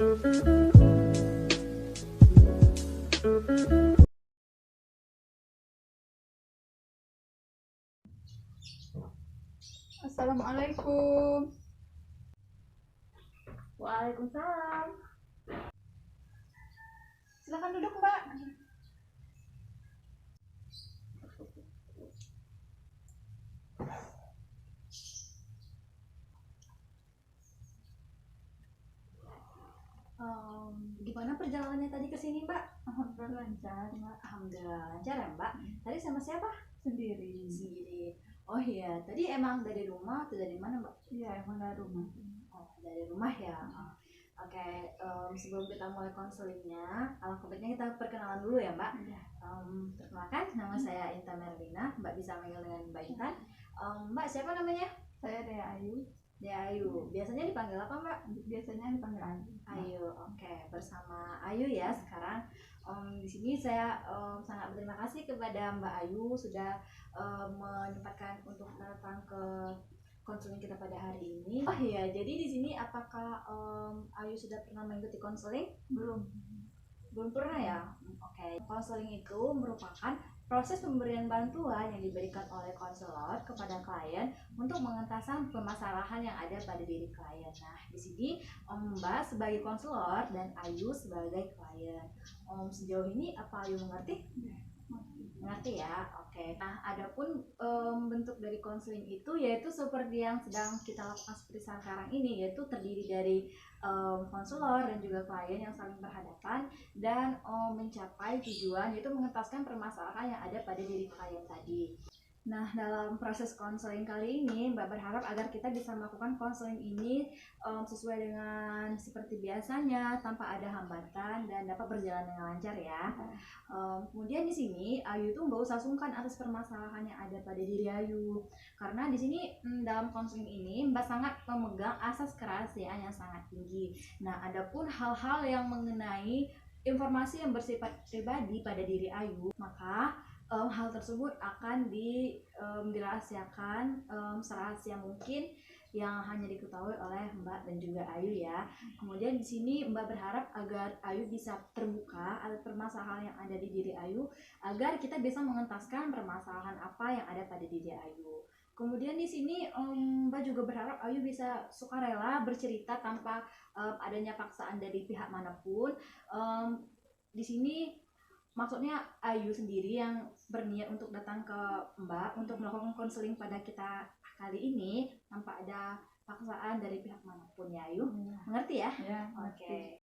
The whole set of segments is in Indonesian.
Assalamualaikum. Waalaikumsalam. Silakan duduk, Mbak. Gimana perjalanannya tadi ke sini, Mbak? Alhamdulillah lancar, Mbak. Alhamdulillah lancar ya, Mbak. Tadi sama siapa? Sendiri. Sendiri. Oh iya, tadi emang dari rumah atau dari mana, Mbak? Iya, emang dari rumah. Oh, dari rumah ya. Oke, sebelum kita mulai konselingnya, alangkah baiknya kita perkenalan dulu ya, Mbak. Iya. Perkenalkan, nama saya Intan Merlina. Mbak bisa manggil dengan Mbak Intan. Mbak siapa namanya? Saya Dea Ayu. Dea Ayu. Biasanya dipanggil apa, Mbak? Biasanya dipanggil Ayu. Ayu. Oke, bersama Ayu ya sekarang. Di sini saya sangat berterima kasih kepada Mbak Ayu sudah menyempatkan untuk datang ke konseling kita pada hari ini. Oh iya, jadi di sini apakah Ayu sudah pernah mengikuti konseling? Belum. Belum pernah ya? Oke. Konseling itu merupakan proses pemberian bantuan yang diberikan oleh konselor kepada klien untuk mengentasan permasalahan yang ada pada diri klien. Nah, di sini Mbak sebagai konselor dan Ayu sebagai klien. Sejauh ini apa Ayu mengerti? Mengerti ya, oke. Nah, adapun bentuk dari konseling itu yaitu seperti yang sedang kita lakukan seperti sekarang ini, yaitu terdiri dari konselor dan juga klien yang saling berhadapan dan mencapai tujuan yaitu mengentaskan permasalahan yang ada pada diri klien tadi. Nah, dalam proses konseling kali ini, Mbak berharap agar kita bisa melakukan konseling ini sesuai dengan seperti biasanya, tanpa ada hambatan dan dapat berjalan dengan lancar ya. Kemudian di sini Ayu tuh nggak usah sungkan atas permasalahan yang ada pada diri Ayu, karena di sini dalam konseling ini Mbak sangat memegang asas kerahasiaan yang sangat tinggi. Nah, adapun hal-hal yang mengenai informasi yang bersifat pribadi pada diri Ayu, maka hal tersebut akan dirahasiakan serahasia mungkin yang hanya diketahui oleh Mbak dan juga Ayu ya. Kemudian di sini Mbak berharap agar Ayu bisa terbuka atas permasalahan yang ada di diri Ayu, agar kita bisa mengentaskan permasalahan apa yang ada pada diri Ayu. Kemudian di sini Mbak juga berharap Ayu bisa sukarela bercerita tanpa adanya paksaan dari pihak manapun. Di sini maksudnya Ayu sendiri yang berniat untuk datang ke Mbak untuk melakukan konseling pada kita kali ini tanpa ada paksaan dari pihak manapun ya Ayu. Mengerti ya? Ya, Oke.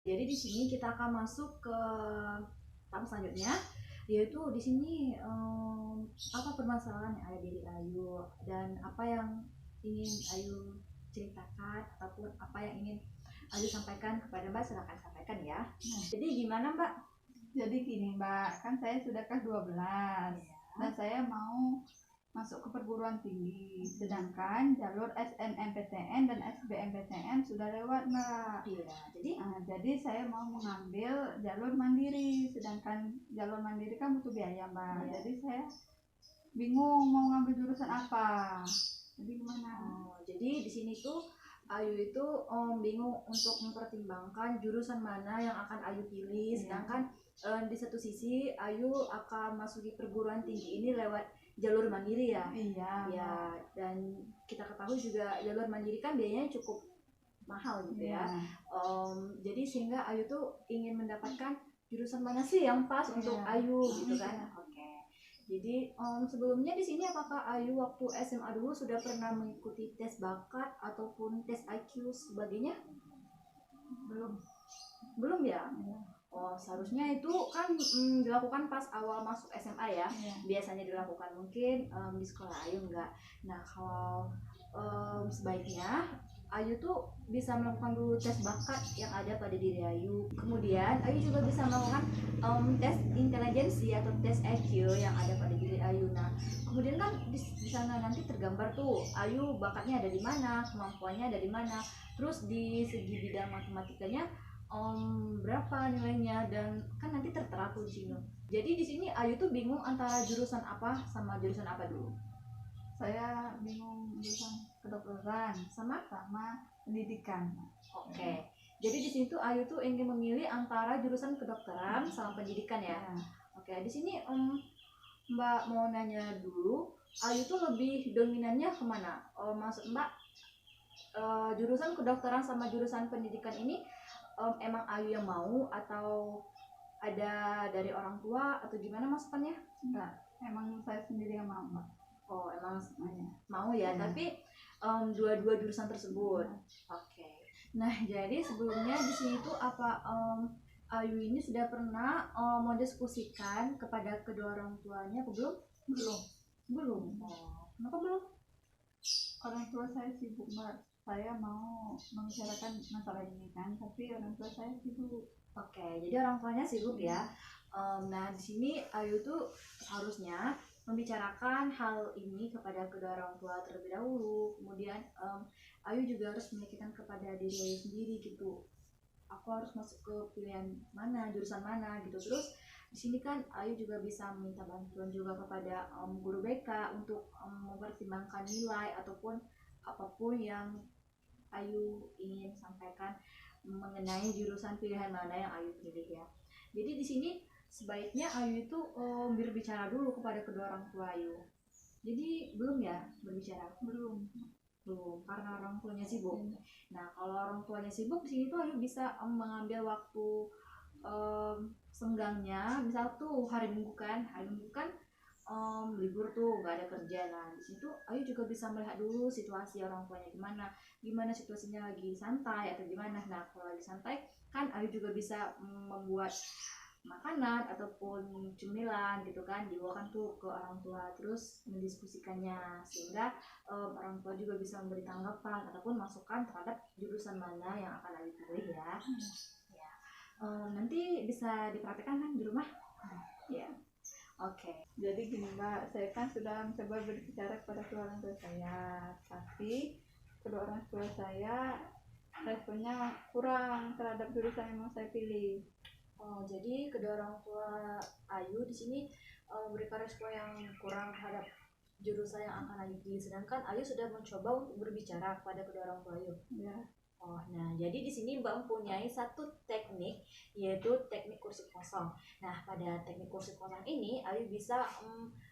Jadi di sini kita akan masuk ke tahap selanjutnya, yaitu di sini apa permasalahan yang ada di diri Ayu dan apa yang ingin Ayu ceritakan ataupun apa yang ingin Ayu sampaikan kepada Mbak, silakan sampaikan ya. Jadi gimana Mbak? Jadi gini, Mbak, kan saya sudah kelas 12 dan saya mau masuk ke perguruan tinggi, sedangkan jalur SNMPTN dan SBMPTN sudah lewat, Mbak. Iya, jadi saya mau mengambil jalur mandiri, sedangkan jalur mandiri kan butuh biaya, Mbak. Iya. Jadi saya bingung mau ngambil jurusan apa. Jadi gimana? Jadi di sini tuh Ayu itu bingung untuk mempertimbangkan jurusan mana yang akan Ayu pilih, sedangkan di satu sisi Ayu akan masuki perguruan tinggi ini lewat jalur mandiri ya. Iya. Ya, dan kita ketahui juga jalur mandiri kan biayanya cukup mahal gitu ya. Jadi sehingga Ayu tuh ingin mendapatkan jurusan mana sih yang pas untuk Ayu gitu kan. Jadi sebelumnya di sini apakah Ayu waktu SMA dulu sudah pernah mengikuti tes bakat ataupun tes IQ sebagainya? Belum ya? Oh, seharusnya itu kan dilakukan pas awal masuk SMA ya. Biasanya dilakukan mungkin di sekolah Ayu enggak. Nah, kalau sebaiknya Ayu tuh bisa melakukan dulu tes bakat yang ada pada diri Ayu. Kemudian Ayu juga bisa melakukan tes intelijensi atau tes IQ yang ada pada diri Ayu. Nah, kemudian kan di sana nanti tergambar tuh Ayu bakatnya ada di mana, kemampuannya ada di mana. Terus di segi bidang matematikanya berapa nilainya, dan kan nanti tertera tuh di sini. Jadi di sini Ayu tuh bingung antara jurusan apa sama jurusan apa dulu. Saya bingung jurusan kedokteran sama. pendidikan. Oke. Jadi di sini tuh Ayu tuh ingin memilih antara jurusan kedokteran sama pendidikan ya. Oke, di sini Mbak mau nanya dulu, Ayu tuh lebih dominannya kemana? Maksud Mbak, jurusan kedokteran sama jurusan pendidikan ini emang Ayu yang mau atau ada dari orang tua atau gimana masukannya? Enggak, emang saya sendiri yang mau, Mbak. Oh, emang Semuanya. mau ya, tapi dua-dua jurusan tersebut. Oke. Nah, jadi sebelumnya di sini tuh apa Ayu ini sudah pernah mendiskusikan kepada kedua orang tuanya atau belum? Belum. Oh, kenapa belum? Orang tua saya sibuk, Mbak. Saya mau membicarakan masalah ini kan, tapi orang tua saya sibuk. Oke, jadi orang tuanya sibuk ya. Nah, di sini Ayu tuh harusnya membicarakan hal ini kepada kedua orang tua terlebih dahulu. Kemudian Ayu juga harus memikirkan kepada diri Ayu sendiri gitu. Aku harus masuk ke pilihan mana, jurusan mana gitu. Terus di sini kan Ayu juga bisa meminta bantuan juga kepada guru BK untuk mempertimbangkan nilai ataupun apapun yang Ayu ingin sampaikan mengenai jurusan pilihan mana yang Ayu pilih ya. Jadi di sini sebaiknya Ayu itu berbicara dulu kepada kedua orang tua Ayu. Jadi belum ya berbicara? Belum. Karena orang tuanya sibuk. Nah, kalau orang tuanya sibuk di sini tuh Ayu bisa mengambil waktu senggangnya, misal tuh hari Minggu kan libur tuh nggak ada kerja. Nah, di situ Ayu juga bisa melihat dulu situasi orang tuanya gimana situasinya, lagi santai atau gimana. Nah, kalau lagi santai kan Ayu juga bisa membuat makanan ataupun cemilan gitu kan, dibawakan tuh ke orang tua terus mendiskusikannya, sehingga orang tua juga bisa memberi tanggapan ataupun masukan terhadap jurusan mana yang akan Ayu pilih ya. Ya, nanti bisa dipraktekkan kan di rumah ya. Oke. Jadi gini, Mbak, saya kan sudah mencoba berbicara kepada kedua orang tua saya, tapi kedua orang tua saya responnya kurang terhadap jurusan yang mau saya pilih. Jadi kedua orang tua Ayu di sini memberikan respon yang kurang terhadap jurusan yang akan Ayu pilih, sedangkan Ayu sudah mencoba untuk berbicara kepada kedua orang tua Ayu. Ya. Nah, jadi di sini Mbak mempunyai satu teknik, yaitu teknik kursi kosong. Nah, pada teknik kursi kosong ini Ayu bisa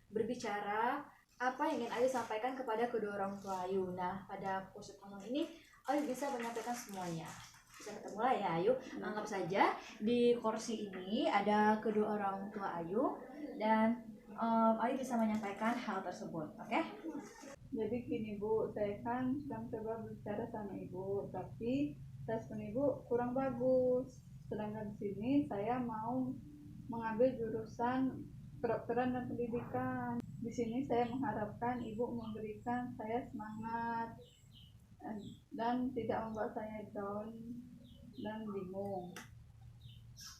berbicara apa yang ingin Ayu sampaikan kepada kedua orang tua Ayu. Nah, pada kursi kosong ini Ayu bisa menyampaikan semuanya. Kita mulai ya Ayu. Anggap saja di kursi ini ada kedua orang tua Ayu dan Ayu bisa menyampaikan hal tersebut. Oke? Jadi gini, Bu, saya kan sedang coba berbicara sama Ibu, tapi respon Ibu kurang bagus. Sedangkan di sini saya mau mengambil jurusan kedokteran dan pendidikan. Di sini saya mengharapkan Ibu memberikan saya semangat dan tidak membuat saya down dan bingung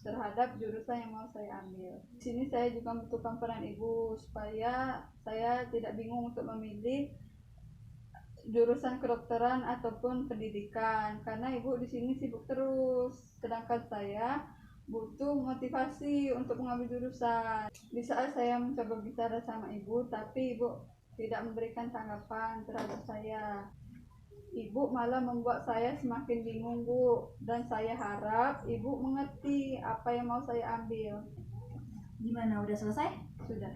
terhadap jurusan yang mau saya ambil. Di sini saya juga membutuhkan peran Ibu supaya saya tidak bingung untuk memilih jurusan kedokteran ataupun pendidikan, karena Ibu di sini sibuk terus, sedangkan saya butuh motivasi untuk mengambil jurusan. Di saat saya mencoba bicara sama Ibu, tapi Ibu tidak memberikan tanggapan terhadap saya. Ibu malah membuat saya semakin bingung, Bu, dan saya harap Ibu mengerti apa yang mau saya ambil. Gimana, udah selesai? Sudah.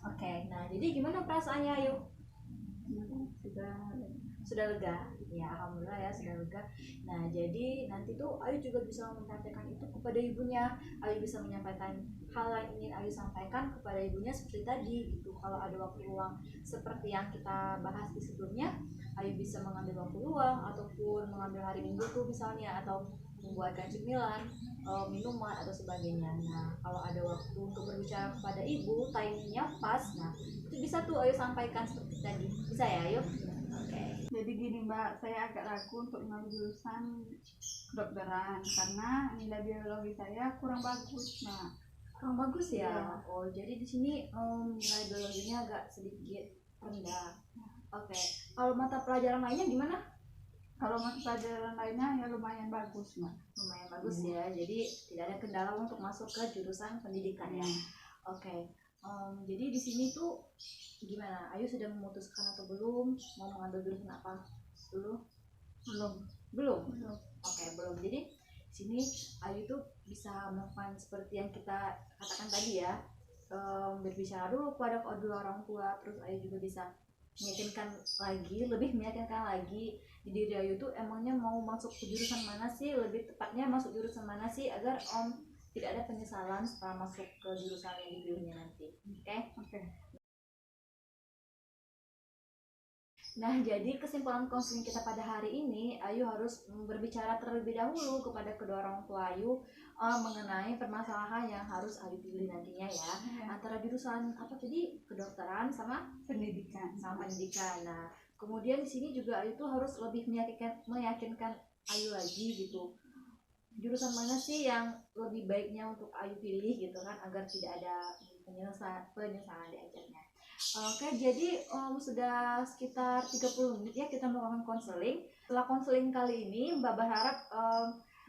Oke, nah jadi gimana perasaannya Ayu? Sudah lega? Ya, alhamdulillah ya sudah lega. Nah, jadi nanti tuh Ayu juga bisa mempraktekkan itu kepada ibunya. Ayu bisa menyampaikan hal yang ingin Ayu sampaikan kepada ibunya seperti tadi. Itu kalau ada waktu luang seperti yang kita bahas di sebelumnya, Ayu bisa mengambil waktu luang ataupun mengambil hari Minggu tuh misalnya, atau membuatkan cemilan, minuman atau sebagainya. Nah, kalau ada waktu untuk berbicara kepada ibu, timingnya pas, nah itu bisa tuh Ayu sampaikan seperti tadi. Bisa ya Ayu? Oke. Jadi gini, Mbak, saya agak ragu untuk mengambil jurusan kedokteran karena nilai biologi saya kurang bagus, Mbak. Kurang bagus ya? Ya. Oh, jadi di sini nilai biologinya agak sedikit rendah. Oke. Kalau mata pelajaran lainnya gimana? Kalau mata pelajaran lainnya ya lumayan bagus, Mbak. Lumayan bagus ya. Jadi tidak ada kendala untuk masuk ke jurusan pendidikan ya. Oke. Jadi di sini tuh gimana? Ayu sudah memutuskan atau belum mau mengambil jurusan apa? dulu? Belum. Belum. Belum. Oke, belum. Jadi sini Ayu tuh bisa melakukan seperti yang kita katakan tadi ya, berbicara dulu kepada kedua orang tua, terus Ayu juga bisa lebih meyakinkan lagi di diri Ayu tuh emangnya mau masuk ke jurusan mana sih, lebih tepatnya masuk jurusan mana sih, agar tidak ada penyesalan setelah masuk ke jurusan yang dipilihnya nanti. Oke. Nah, jadi kesimpulan konseling kita pada hari ini, Ayu harus berbicara terlebih dahulu kepada kedua orang tua Ayu mengenai permasalahan yang harus Ayu pilih nantinya ya, antara jurusan apa tadi, kedokteran sama Pendidikan. Nah, kemudian di sini juga Ayu tuh harus lebih meyakinkan Ayu lagi gitu, jurusan mana sih yang lebih baiknya untuk Ayu pilih gitu kan, agar tidak ada penyesalan diajarnya. Oke, jadi sudah sekitar 30 menit ya kita melakukan konseling. Setelah konseling kali ini, Mbak berharap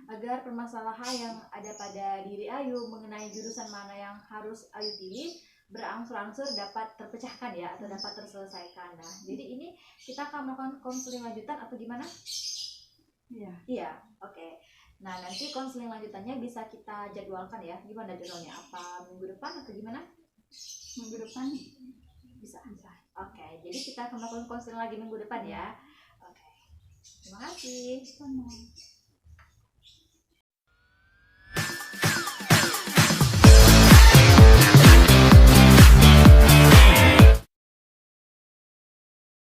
agar permasalahan yang ada pada diri Ayu mengenai jurusan mana yang harus Ayu pilih berangsur-angsur dapat terpecahkan ya, atau dapat terselesaikan. Nah, jadi ini kita akan melakukan konseling lanjutan atau gimana? Iya, oke. Nah, nanti konseling lanjutannya bisa kita jadwalkan ya. Gimana jadwalnya? Apa minggu depan atau gimana? Minggu depan bisa. Oke, jadi kita akan melakukan konseling lagi minggu depan ya. Oke. Terima kasih. Sama.